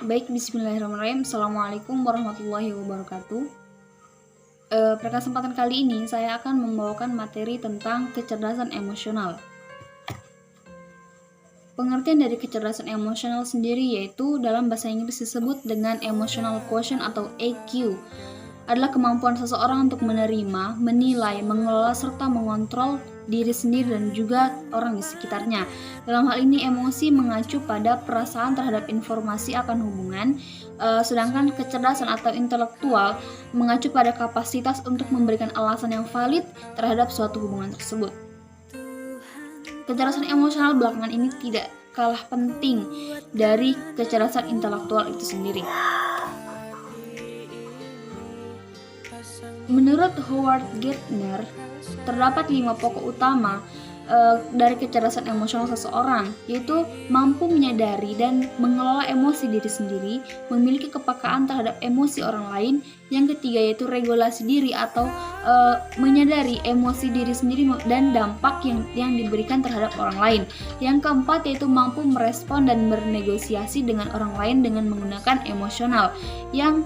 Baik, bismillahirrahmanirrahim. Assalamualaikum warahmatullahi wabarakatuh. Pada kesempatan kali ini saya akan membawakan materi tentang kecerdasan emosional. Pengertian dari kecerdasan emosional sendiri yaitu dalam bahasa Inggris disebut dengan emotional quotient atau EQ. Adalah kemampuan seseorang untuk menerima, menilai, mengelola, serta mengontrol diri sendiri dan juga orang di sekitarnya. Dalam hal ini emosi mengacu pada perasaan terhadap informasi akan hubungan, sedangkan kecerdasan atau intelektual mengacu pada kapasitas untuk memberikan alasan yang valid terhadap suatu hubungan tersebut. Kecerdasan emosional belakangan ini tidak kalah penting dari kecerdasan intelektual itu sendiri. Menurut Howard Gardner, terdapat 5 pokok utama dari kecerdasan emosional seseorang, yaitu mampu menyadari dan mengelola emosi diri sendiri, memiliki kepekaan terhadap emosi orang lain. Yang ketiga yaitu regulasi diri atau menyadari emosi diri sendiri dan dampak yang diberikan terhadap orang lain. Yang keempat yaitu mampu merespon dan bernegosiasi dengan orang lain dengan menggunakan emosional. Yang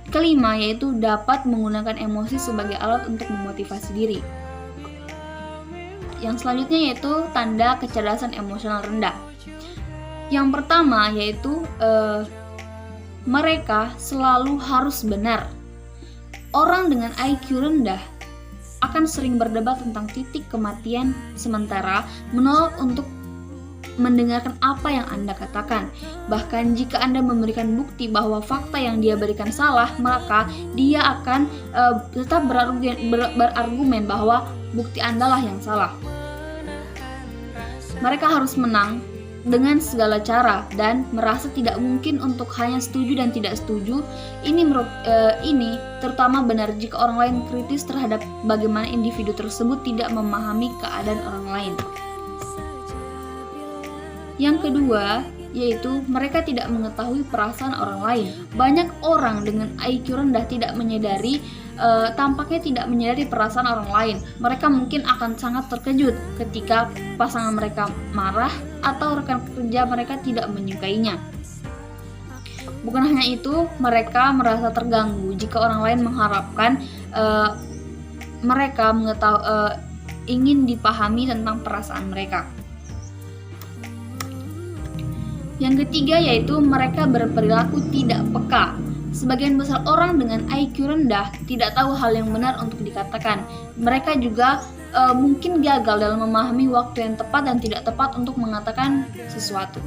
kelima yaitu dapat menggunakan emosi sebagai alat untuk memotivasi diri. Yang selanjutnya yaitu tanda kecerdasan emosional rendah. Yang pertama yaitu mereka selalu harus benar. Orang dengan IQ rendah akan sering berdebat tentang titik kematian, sementara menolak untuk mendengarkan apa yang Anda katakan. Bahkan jika Anda memberikan bukti bahwa fakta yang dia berikan salah, maka dia akan tetap berargumen bahwa bukti Anda lah yang salah. Mereka harus menang dengan segala cara dan merasa tidak mungkin untuk hanya setuju dan tidak setuju. Ini terutama benar jika orang lain kritis terhadap bagaimana individu tersebut tidak memahami keadaan orang lain. Yang kedua, yaitu mereka tidak mengetahui perasaan orang lain. Banyak orang dengan IQ rendah tampaknya tidak menyadari perasaan orang lain. Mereka mungkin akan sangat terkejut ketika pasangan mereka marah atau rekan kerja mereka tidak menyukainya. Bukan hanya itu, mereka merasa terganggu jika orang lain mengharapkan mereka ingin dipahami tentang perasaan mereka. Yang ketiga yaitu mereka berperilaku tidak peka. Sebagian besar orang dengan IQ rendah tidak tahu hal yang benar untuk dikatakan. Mereka juga mungkin gagal dalam memahami waktu yang tepat dan tidak tepat untuk mengatakan sesuatu.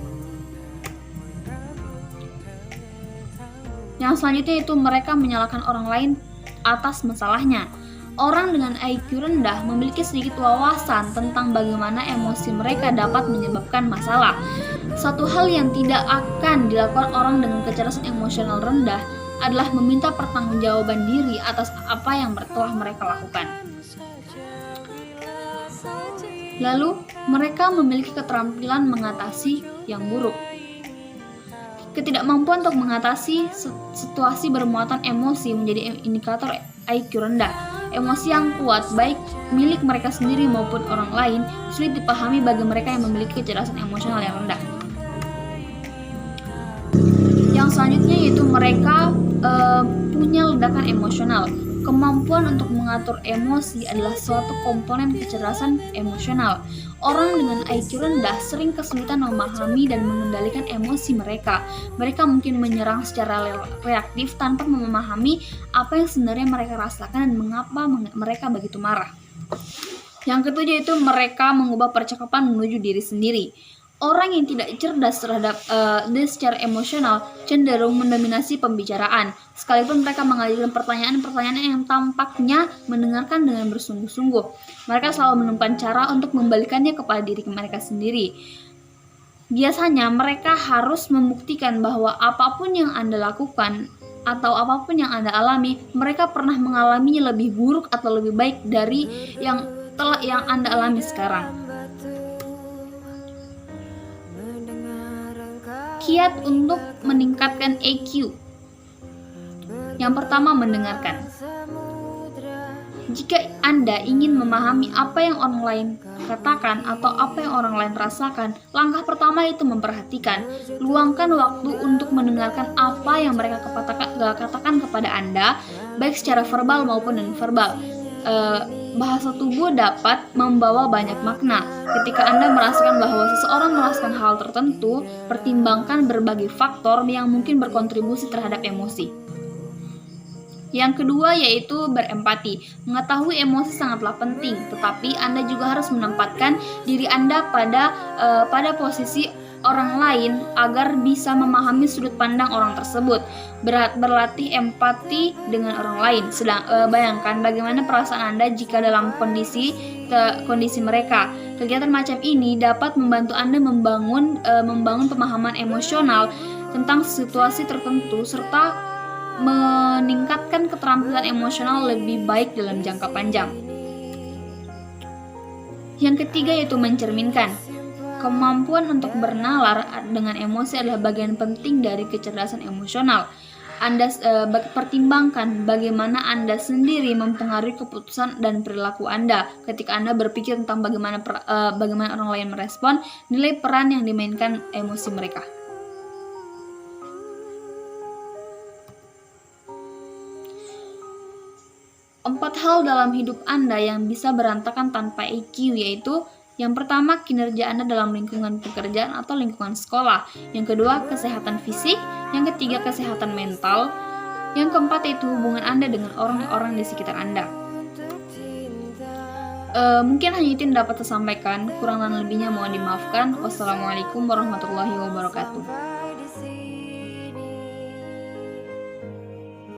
Yang selanjutnya itu mereka menyalahkan orang lain atas masalahnya. Orang dengan IQ rendah memiliki sedikit wawasan tentang bagaimana emosi mereka dapat menyebabkan masalah. Satu hal yang tidak akan dilakukan orang dengan kecerdasan emosional rendah adalah meminta pertanggungjawaban diri atas apa yang telah mereka lakukan. Lalu, mereka memiliki keterampilan mengatasi yang buruk. Ketidakmampuan untuk mengatasi situasi bermuatan emosi menjadi indikator IQ rendah. Emosi yang kuat, baik milik mereka sendiri maupun orang lain, sulit dipahami bagi mereka yang memiliki kecerdasan emosional yang rendah. Yang selanjutnya yaitu mereka punya ledakan emosional. Kemampuan untuk mengatur emosi adalah suatu komponen kecerdasan emosional. Orang dengan IQ rendah sering kesulitan memahami dan mengendalikan emosi mereka. Mereka mungkin menyerang secara reaktif tanpa memahami apa yang sebenarnya mereka rasakan dan mengapa mereka begitu marah. Yang ketujuh itu mereka mengubah percakapan menuju diri sendiri. Orang yang tidak cerdas secara emosional cenderung mendominasi pembicaraan, sekalipun mereka mengajukan pertanyaan-pertanyaan yang tampaknya mendengarkan dengan bersungguh-sungguh. Mereka selalu menemukan cara untuk membalikannya kepada diri mereka sendiri. Biasanya mereka harus membuktikan bahwa apapun yang Anda lakukan atau apapun yang Anda alami, mereka pernah mengalaminya lebih buruk atau lebih baik dari yang Anda alami sekarang. Kiat untuk meningkatkan EQ. Yang pertama, mendengarkan. Jika Anda ingin memahami apa yang orang lain katakan atau apa yang orang lain rasakan, langkah pertama itu memperhatikan. Luangkan waktu untuk mendengarkan apa yang mereka katakan kepada Anda, baik secara verbal maupun non-verbal. Bahasa tubuh dapat membawa banyak makna. Ketika Anda merasakan bahwa seseorang merasakan hal tertentu, pertimbangkan berbagai faktor yang mungkin berkontribusi terhadap emosi. Yang kedua yaitu berempati. Mengetahui emosi sangatlah penting, tetapi Anda juga harus menempatkan diri Anda pada posisi orang lain agar bisa memahami sudut pandang orang tersebut. Berlatih empati dengan orang lain. Bayangkan bagaimana perasaan Anda jika dalam kondisi mereka. Kegiatan macam ini dapat membantu Anda membangun pemahaman emosional tentang situasi tertentu serta meningkatkan keterampilan emosional lebih baik dalam jangka panjang. Yang ketiga yaitu mencerminkan. Kemampuan untuk bernalar dengan emosi adalah bagian penting dari kecerdasan emosional. Anda pertimbangkan bagaimana Anda sendiri mempengaruhi keputusan dan perilaku Anda. Ketika Anda berpikir tentang bagaimana orang lain merespon, nilai peran yang dimainkan emosi mereka. 4 hal dalam hidup Anda yang bisa berantakan tanpa EQ, yaitu yang pertama, kinerja Anda dalam lingkungan pekerjaan atau lingkungan sekolah. Yang kedua, kesehatan fisik. Yang ketiga, kesehatan mental. Yang keempat, yaitu hubungan Anda dengan orang-orang di sekitar Anda. Mungkin hanya itu yang dapat saya sampaikan. Kurang dan lebihnya mohon dimaafkan. Wassalamualaikum warahmatullahi wabarakatuh.